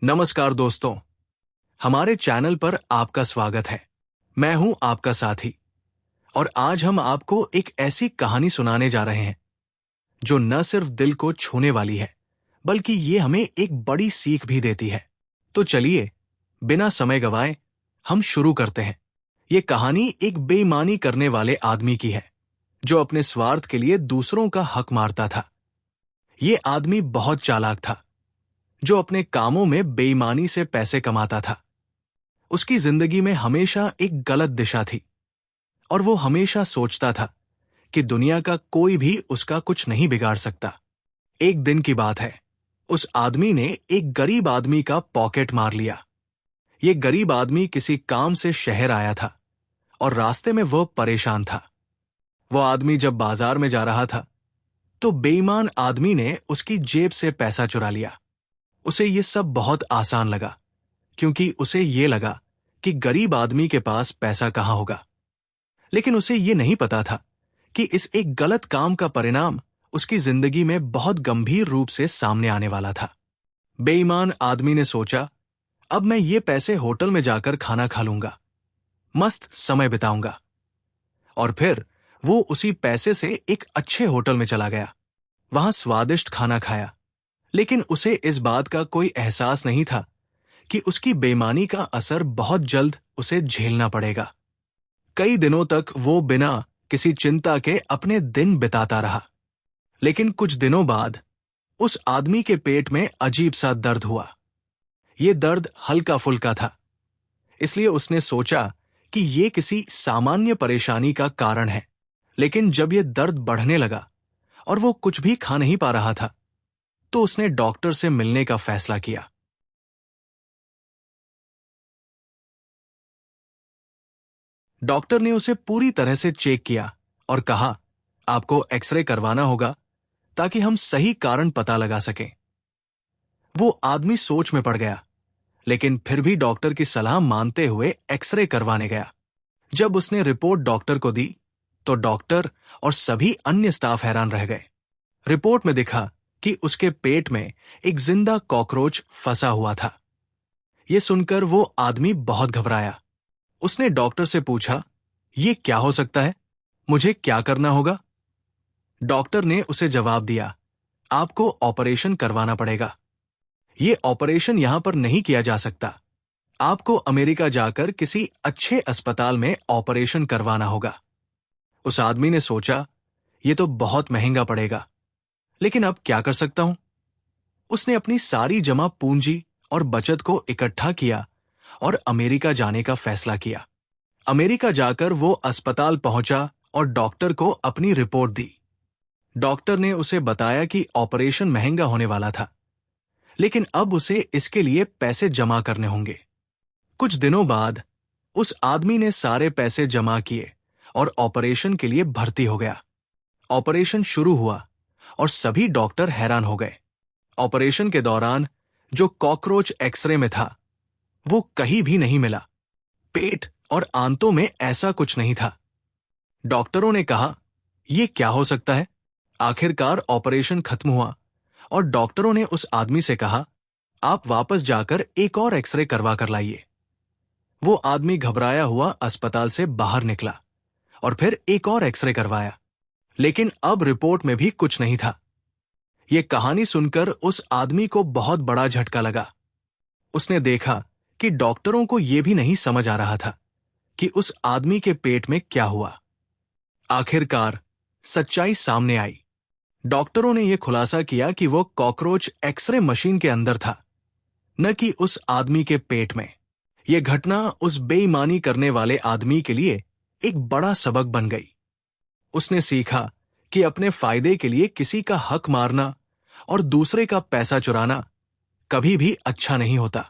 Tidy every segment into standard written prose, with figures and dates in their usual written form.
नमस्कार दोस्तों, हमारे चैनल पर आपका स्वागत है। मैं हूं आपका साथी और आज हम आपको एक ऐसी कहानी सुनाने जा रहे हैं जो न सिर्फ दिल को छूने वाली है, बल्कि ये हमें एक बड़ी सीख भी देती है। तो चलिए, बिना समय गवाए हम शुरू करते हैं। ये कहानी एक बेईमानी करने वाले आदमी की है, जो अपने स्वार्थ के लिए दूसरों का हक मारता था। ये आदमी बहुत चालाक था, जो अपने कामों में बेईमानी से पैसे कमाता था। उसकी जिंदगी में हमेशा एक गलत दिशा थी और वो हमेशा सोचता था कि दुनिया का कोई भी उसका कुछ नहीं बिगाड़ सकता। एक दिन की बात है, उस आदमी ने एक गरीब आदमी का पॉकेट मार लिया। ये गरीब आदमी किसी काम से शहर आया था और रास्ते में वो परेशान था। वो आदमी जब बाजार में जा रहा था तो बेईमान आदमी ने उसकी जेब से पैसा चुरा लिया। उसे ये सब बहुत आसान लगा, क्योंकि उसे ये लगा कि गरीब आदमी के पास पैसा कहां होगा। लेकिन उसे ये नहीं पता था कि इस एक गलत काम का परिणाम उसकी जिंदगी में बहुत गंभीर रूप से सामने आने वाला था। बेईमान आदमी ने सोचा, अब मैं ये पैसे होटल में जाकर खाना खा लूंगा, मस्त समय बिताऊंगा। और फिर वो उसी पैसे से एक अच्छे होटल में चला गया। वहां स्वादिष्ट खाना खाया, लेकिन उसे इस बात का कोई एहसास नहीं था कि उसकी बेईमानी का असर बहुत जल्द उसे झेलना पड़ेगा। कई दिनों तक वो बिना किसी चिंता के अपने दिन बिताता रहा। लेकिन कुछ दिनों बाद उस आदमी के पेट में अजीब सा दर्द हुआ। ये दर्द हल्का फुल्का था, इसलिए उसने सोचा कि ये किसी सामान्य परेशानी का कारण है। लेकिन जब ये दर्द बढ़ने लगा और वो कुछ भी खा नहीं पा रहा था, तो उसने डॉक्टर से मिलने का फैसला किया। डॉक्टर ने उसे पूरी तरह से चेक किया और कहा, आपको एक्सरे करवाना होगा ताकि हम सही कारण पता लगा सकें। वो आदमी सोच में पड़ गया, लेकिन फिर भी डॉक्टर की सलाह मानते हुए एक्सरे करवाने गया। जब उसने रिपोर्ट डॉक्टर को दी तो डॉक्टर और सभी अन्य स्टाफ हैरान रह गए। रिपोर्ट में दिखा कि उसके पेट में एक जिंदा कॉकरोच फंसा हुआ था। यह सुनकर वो आदमी बहुत घबराया। उसने डॉक्टर से पूछा, ये क्या हो सकता है? मुझे क्या करना होगा? डॉक्टर ने उसे जवाब दिया, आपको ऑपरेशन करवाना पड़ेगा। ये ऑपरेशन यहां पर नहीं किया जा सकता। आपको अमेरिका जाकर किसी अच्छे अस्पताल में ऑपरेशन करवाना होगा। उस आदमी ने सोचा, ये तो बहुत महंगा पड़ेगा, लेकिन अब क्या कर सकता हूं? उसने अपनी सारी जमा पूंजी और बचत को इकट्ठा किया और अमेरिका जाने का फैसला किया। अमेरिका जाकर वो अस्पताल पहुंचा और डॉक्टर को अपनी रिपोर्ट दी। डॉक्टर ने उसे बताया कि ऑपरेशन महंगा होने वाला था, लेकिन अब उसे इसके लिए पैसे जमा करने होंगे। कुछ दिनों बाद उस आदमी ने सारे पैसे जमा किए और ऑपरेशन के लिए भर्ती हो गया। ऑपरेशन शुरू हुआ और सभी डॉक्टर हैरान हो गए। ऑपरेशन के दौरान जो कॉकरोच एक्सरे में था, वो कहीं भी नहीं मिला। पेट और आंतों में ऐसा कुछ नहीं था। डॉक्टरों ने कहा, यह क्या हो सकता है? आखिरकार ऑपरेशन खत्म हुआ और डॉक्टरों ने उस आदमी से कहा, आप वापस जाकर एक और एक्सरे करवा कर लाइए। वो आदमी घबराया हुआ अस्पताल से बाहर निकला और फिर एक और एक्सरे करवाया, लेकिन अब रिपोर्ट में भी कुछ नहीं था। यह कहानी सुनकर उस आदमी को बहुत बड़ा झटका लगा। उसने देखा कि डॉक्टरों को यह भी नहीं समझ आ रहा था कि उस आदमी के पेट में क्या हुआ। आखिरकार सच्चाई सामने आई। डॉक्टरों ने यह खुलासा किया कि वो कॉकरोच एक्सरे मशीन के अंदर था, न कि उस आदमी के पेट में। यह घटना उस बेईमानी करने वाले आदमी के लिए एक बड़ा सबक बन गई। उसने सीखा कि अपने फायदे के लिए किसी का हक मारना और दूसरे का पैसा चुराना कभी भी अच्छा नहीं होता।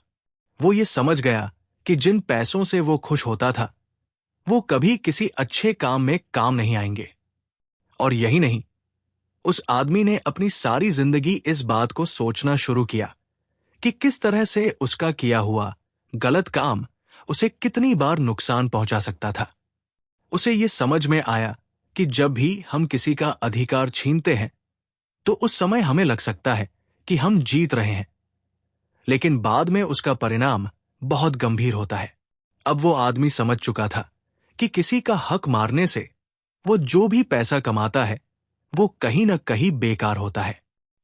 वो ये समझ गया कि जिन पैसों से वो खुश होता था, वो कभी किसी अच्छे काम में काम नहीं आएंगे। और यही नहीं, उस आदमी ने अपनी सारी जिंदगी इस बात को सोचना शुरू किया कि किस तरह से उसका किया हुआ गलत काम उसे कितनी बार नुकसान पहुंचा सकता था। उसे ये समझ में आया कि जब भी हम किसी का अधिकार छीनते हैं, तो उस समय हमें लग सकता है कि हम जीत रहे हैं, लेकिन बाद में उसका परिणाम बहुत गंभीर होता है। अब वो आदमी समझ चुका था कि किसी का हक मारने से वो जो भी पैसा कमाता है वो कहीं न कहीं बेकार होता है।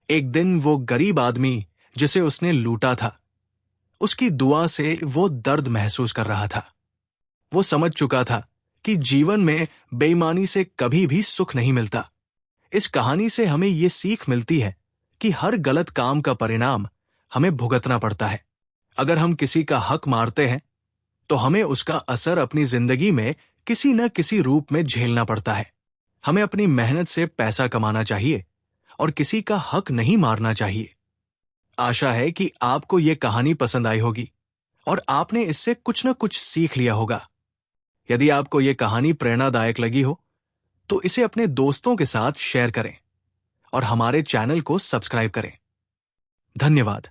एक दिन वो गरीब आदमी जिसे उसने लूटा था, उसकी दुआ से वो दर्द महसूस कर रहा था। वो समझ चुका था कि जीवन में बेईमानी से कभी भी सुख नहीं मिलता। इस कहानी से हमें ये सीख मिलती है कि हर गलत काम का परिणाम हमें भुगतना पड़ता है। अगर हम किसी का हक मारते हैं तो हमें उसका असर अपनी जिंदगी में किसी न किसी रूप में झेलना पड़ता है। हमें अपनी मेहनत से पैसा कमाना चाहिए और किसी का हक नहीं मारना चाहिए। आशा है कि आपको यह कहानी पसंद आई होगी और आपने इससे कुछ न कुछ सीख लिया होगा। यदि आपको यह कहानी प्रेरणादायक लगी हो तो इसे अपने दोस्तों के साथ शेयर करें और हमारे चैनल को सब्सक्राइब करें। धन्यवाद।